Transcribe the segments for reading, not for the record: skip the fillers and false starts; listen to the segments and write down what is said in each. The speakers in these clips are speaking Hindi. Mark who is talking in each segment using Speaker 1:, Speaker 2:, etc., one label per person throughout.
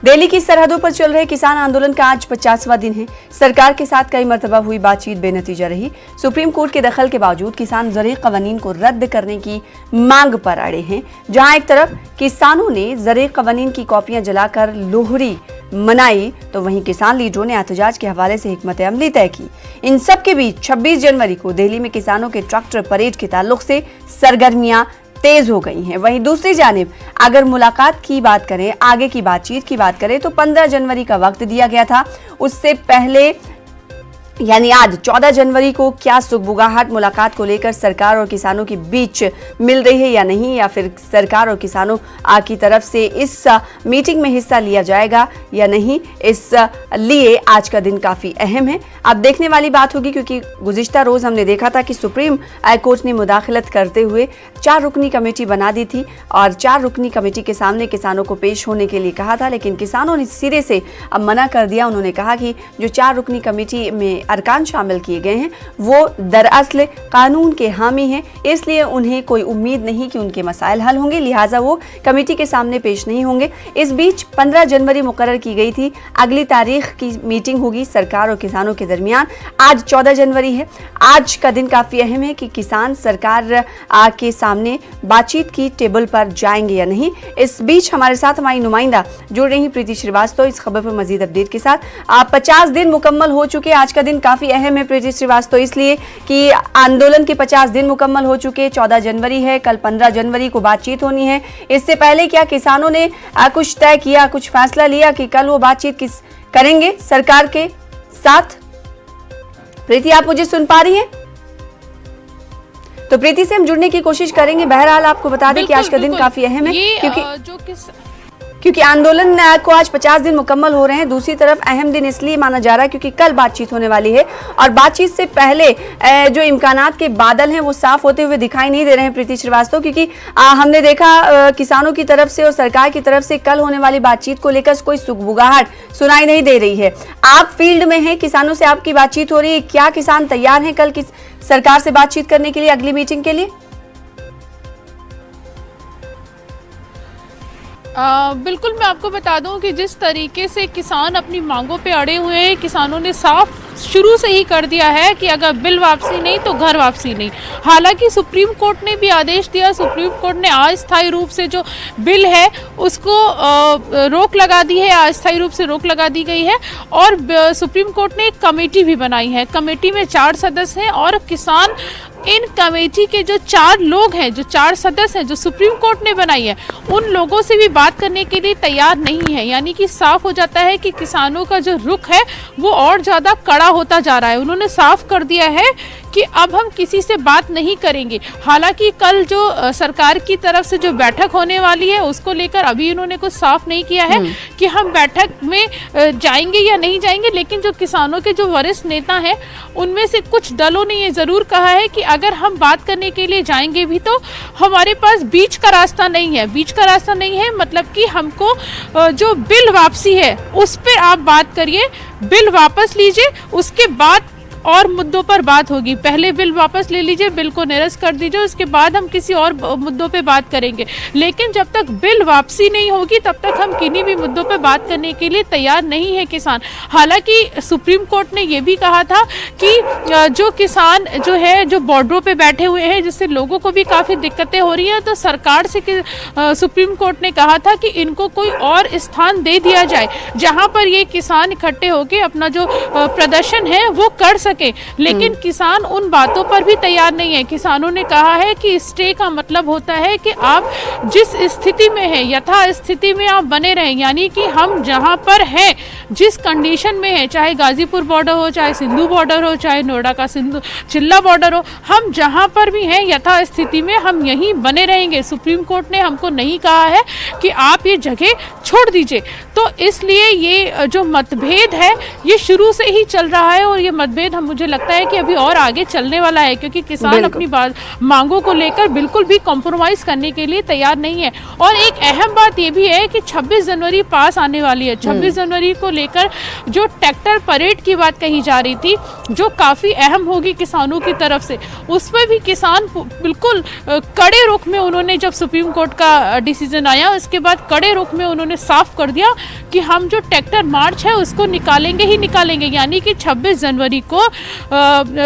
Speaker 1: दिल्ली की सरहदों पर चल रहे किसान आंदोलन का आज 50वां दिन है। सरकार के साथ कई मरतबा हुई बातचीत बेनतीजा रही। सुप्रीम कोर्ट के दखल के बावजूद किसान ज़रई कवानीन को रद्द करने की मांग पर अड़े हैं। जहां एक तरफ किसानों ने ज़रई कवानीन की कॉपियां जलाकर लोहड़ी मनाई, तो वहीं किसान लीडरों ने एहतजाज के हवाले से हिकमत अमली तय की। इन सब के बीच 26 जनवरी को दिल्ली में किसानों के ट्रैक्टर परेड के ताल्लुक से सरगर्मियां तेज हो गई हैं। वहीं दूसरी जानिब अगर मुलाकात की बात करें, आगे की बातचीत की बात करें, तो 15 जनवरी का वक्त दिया गया था। उससे पहले यानी आज 14 जनवरी को क्या सुगबुगाहट मुलाकात को लेकर सरकार और किसानों के बीच मिल रही है या नहीं, या फिर सरकार और किसानों की तरफ से इस मीटिंग में हिस्सा लिया जाएगा या नहीं, इस लिए आज का दिन काफ़ी अहम है। अब देखने वाली बात होगी, क्योंकि गुज़िश्ता रोज़ हमने देखा था कि सुप्रीम कोर्ट ने मुदाखलत करते हुए 4 रुकनी कमेटी बना दी थी और 4 रुकनी कमेटी के सामने किसानों को पेश होने के लिए कहा था, लेकिन किसानों ने सिरे से अब मना कर दिया। उन्होंने कहा कि जो 4 रुकनी कमेटी में अरकान शामिल किए गए हैं वो दरअसल कानून के हामी हैं, इसलिए उन्हें कोई उम्मीद नहीं कि उनके मसाइल हल होंगे, लिहाजा वो कमेटी के सामने पेश नहीं होंगे। इस बीच 15 जनवरी मुकर्रर की गई थी, अगली तारीख की मीटिंग होगी सरकार और किसानों के दरमियान। आज 14 जनवरी है। आज का दिन काफ़ी अहम है कि किसान सरकार के सामने बातचीत की टेबल पर जाएंगे या नहीं। इस बीच हमारे साथ हमारी नुमाइंदा जुड़ रही प्रीति श्रीवास्तव इस खबर पर मजीद अपडेट के साथ। 50 दिन मुकम्मल हो चुके। आज का दिन काफ़ी अहम है प्रीति श्रीवास्तव, इसलिए कि आंदोलन के 50 दिन मुकम्मल हो चुके। 14 जनवरी है, कल 15 जनवरी को बातचीत होनी है। इससे पहले क्या किसानों ने कुछ तय किया, कुछ फैसला लिया कि कल वो बातचीत करेंगे सरकार के साथ? प्रीति, आप मुझे सुन पा रही हैं? तो प्रीति से हम जुड़ने की कोशिश करेंगे। बहरहाल आपको बता दें कि आज का दिन काफी अहम है, क्योंकि आंदोलन को आज 50 दिन मुकम्मल हो रहे हैं। दूसरी तरफ अहम दिन इसलिए माना जा रहा है क्योंकि कल बातचीत होने वाली है और बातचीत से पहले जो इम्कानात के बादल हैं वो साफ होते हुए दिखाई नहीं दे रहे हैं प्रीति श्रीवास्तव, क्योंकि हमने देखा किसानों की तरफ से और सरकार की तरफ से कल होने वाली बातचीत को लेकर कोई सुगबुगाहट सुनाई नहीं दे रही है। आप फील्ड में हैं, किसानों से आपकी बातचीत हो रही है, क्या किसान तैयार हैं कल सरकार से बातचीत करने के लिए, अगली मीटिंग के लिए?
Speaker 2: बिल्कुल, मैं आपको बता दूं कि जिस तरीके से किसान अपनी मांगों पे अड़े हुए हैं, किसानों ने साफ शुरू से ही कर दिया है कि अगर बिल वापसी नहीं तो घर वापसी नहीं। हालांकि सुप्रीम कोर्ट ने भी आदेश दिया, सुप्रीम कोर्ट ने अस्थायी रूप से जो बिल है उसको रोक लगा दी है, अस्थायी रूप से रोक लगा दी गई है। और सुप्रीम कोर्ट ने एक कमेटी भी बनाई है। कमेटी में 4 सदस्य हैं और किसान इन कमेटी के जो 4 लोग हैं, जो 4 सदस्य हैं जो सुप्रीम कोर्ट ने बनाई है, उन लोगों से भी बात करने के लिए तैयार नहीं है। यानी कि साफ हो जाता है कि किसानों का जो रुख है वो और ज़्यादा कड़ा होता जा रहा है। उन्होंने साफ कर दिया है कि अब हम किसी से बात नहीं करेंगे। हालांकि कल जो सरकार की तरफ से जो बैठक होने वाली है उसको लेकर अभी उन्होंने कुछ साफ नहीं किया है कि हम बैठक में जाएंगे या नहीं जाएंगे, लेकिन जो किसानों के जो वरिष्ठ नेता हैं उनमें से कुछ दलों ने ये ज़रूर कहा है कि अगर हम बात करने के लिए जाएंगे भी तो हमारे पास बीच का रास्ता नहीं है। बीच का रास्ता नहीं है मतलब कि हमको जो बिल वापसी है उस पर आप बात करिए, बिल वापस लीजिए, उसके बाद और मुद्दों पर बात होगी। पहले बिल वापस ले लीजिए, बिल को निरस्त कर दीजिए, उसके बाद हम किसी और मुद्दों पे बात करेंगे। लेकिन जब तक बिल वापसी नहीं होगी तब तक हम किन्हीं भी मुद्दों पे बात करने के लिए तैयार नहीं है किसान। हालांकि सुप्रीम कोर्ट ने ये भी कहा था कि जो किसान जो है जो बॉर्डरों पे बैठे हुए हैं, जिससे लोगों को भी काफ़ी दिक्कतें हो रही हैं, तो सरकार से सुप्रीम कोर्ट ने कहा था कि इनको कोई और स्थान दे दिया जाए जहाँ पर ये किसान इकट्ठे होकर अपना जो प्रदर्शन है वो कर सके। लेकिन किसान उन बातों पर भी तैयार नहीं है। किसानों ने कहा है कि स्टे का मतलब होता है कि आप जिस स्थिति में हैं यथा स्थिति में आप बने रहें। यानी कि हम जहां पर हैं, जिस कंडीशन में है, चाहे गाजीपुर बॉर्डर हो, चाहे सिंधु बॉर्डर हो, चाहे नोएडा का सिंधु चिल्ला बॉर्डर हो, हम जहां पर भी हैं यथा स्थिति में हम यहीं बने रहेंगे। सुप्रीम कोर्ट ने हमको नहीं कहा है कि आप ये जगह छोड़ दीजिए। तो इसलिए ये जो मतभेद है ये शुरू से ही चल रहा है और ये मतभेद मुझे लगता है कि अभी और आगे चलने वाला है, क्योंकि किसान अपनी मांगों को लेकर बिल्कुल भी कॉम्प्रोमाइज करने के लिए तैयार नहीं है। और एक अहम बात ये भी है कि 26 जनवरी पास आने वाली है। 26 जनवरी को लेकर जो ट्रैक्टर परेड की बात कही जा रही थी, जो काफ़ी अहम होगी किसानों की तरफ से, उस पर भी किसान बिल्कुल कड़े रुख में उन्होंने, जब सुप्रीम कोर्ट का डिसीजन आया उसके बाद कड़े रुख में उन्होंने साफ कर दिया कि हम जो ट्रैक्टर मार्च है उसको निकालेंगे ही निकालेंगे, यानी कि 26 जनवरी को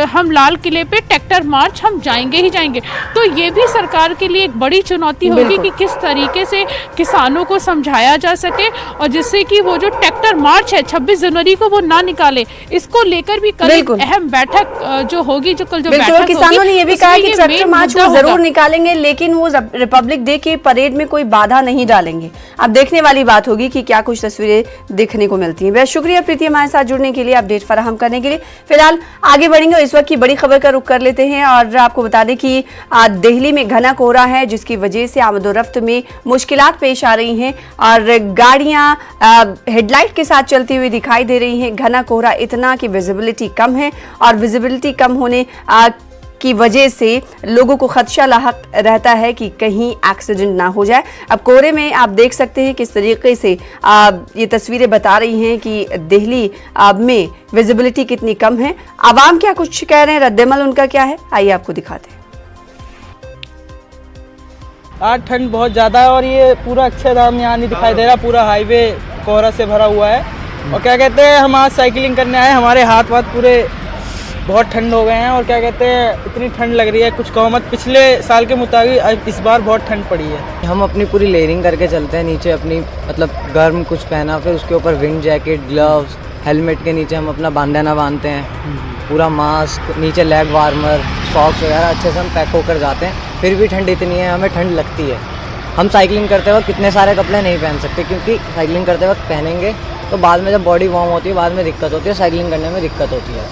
Speaker 2: हम लाल किले पे ट्रैक्टर मार्च हम जाएंगे ही जाएंगे। तो ये भी सरकार के लिए एक बड़ी चुनौती होगी कि किस तरीके से किसानों को समझाया जा सके और जिससे कि वो जो ट्रैक्टर मार्च है 26 जनवरी को वो ना निकाले। इसको लेकर भी कल एक अहम बैठक जो होगी, जो कल जो बैठक होगी,
Speaker 1: किसानों ने ये भी कहा कि ट्रैक्टर मार्च वो जरूर निकालेंगे लेकिन वो रिपब्लिक डे के परेड में कोई बाधा नहीं डालेंगे। अब देखने वाली बात होगी कि क्या कुछ तस्वीरें देखने को मिलती हैं। बहुत शुक्रिया प्रीति हमारे साथ जुड़ने के लिए, अपडेट फराहम करने के लिए। फिलहाल आगे बढ़ेंगे और इस वक्त की बड़ी खबर का रुख कर लेते हैं और आपको बता दें कि दिल्ली में घना कोहरा है जिसकी वजह से आमदोरफ्त में मुश्किलात पेश आ रही हैं और गाड़ियां हेडलाइट के साथ चलती हुई दिखाई दे रही हैं। घना कोहरा इतना कि विजिबिलिटी कम है और विजिबिलिटी कम होने की वजह से लोगों को खदशा लाहक रहता है कि कहीं एक्सीडेंट ना हो जाए। अब कोहरे में आप देख सकते हैं किस तरीके से ये तस्वीरें बता रही हैं कि दिल्ली में विजिबिलिटी कितनी कम है। आवाम क्या कुछ कह रहे हैं, रद्देमल उनका क्या है, आइए आपको दिखाते हैं।
Speaker 3: आज ठंड बहुत ज़्यादा है और ये पूरा अक्षरधाम यहाँ नहीं दिखाई दे रहा, पूरा हाईवे कोहरा से भरा हुआ है। और क्या कहते हैं, हम आज साइकिलिंग करने आए, हमारे हाथ वाथ पूरे बहुत ठंड हो गए हैं और क्या कहते हैं इतनी ठंड लग रही है कुछ कहो मत। पिछले साल के मुताबिक इस बार बहुत ठंड पड़ी है।
Speaker 4: हम अपनी पूरी लेयरिंग करके चलते हैं, नीचे अपनी मतलब गर्म कुछ पहना, फिर उसके ऊपर विंड जैकेट, ग्लव्स, हेलमेट के नीचे हम अपना बांधना बांधते हैं, पूरा मास्क, नीचे लेग वार्मर, सॉक्स वगैरह अच्छे से हम पैक होकर जाते हैं। फिर भी ठंड इतनी है, हमें ठंड लगती है। हम साइकिलिंग करते वक्त कितने सारे कपड़े नहीं पहन सकते क्योंकि साइकिलिंग करते वक्त पहनेंगे तो बाद में जब बॉडी वार्म होती है बाद में दिक्कत होती है, साइकिलिंग करने में दिक्कत होती है।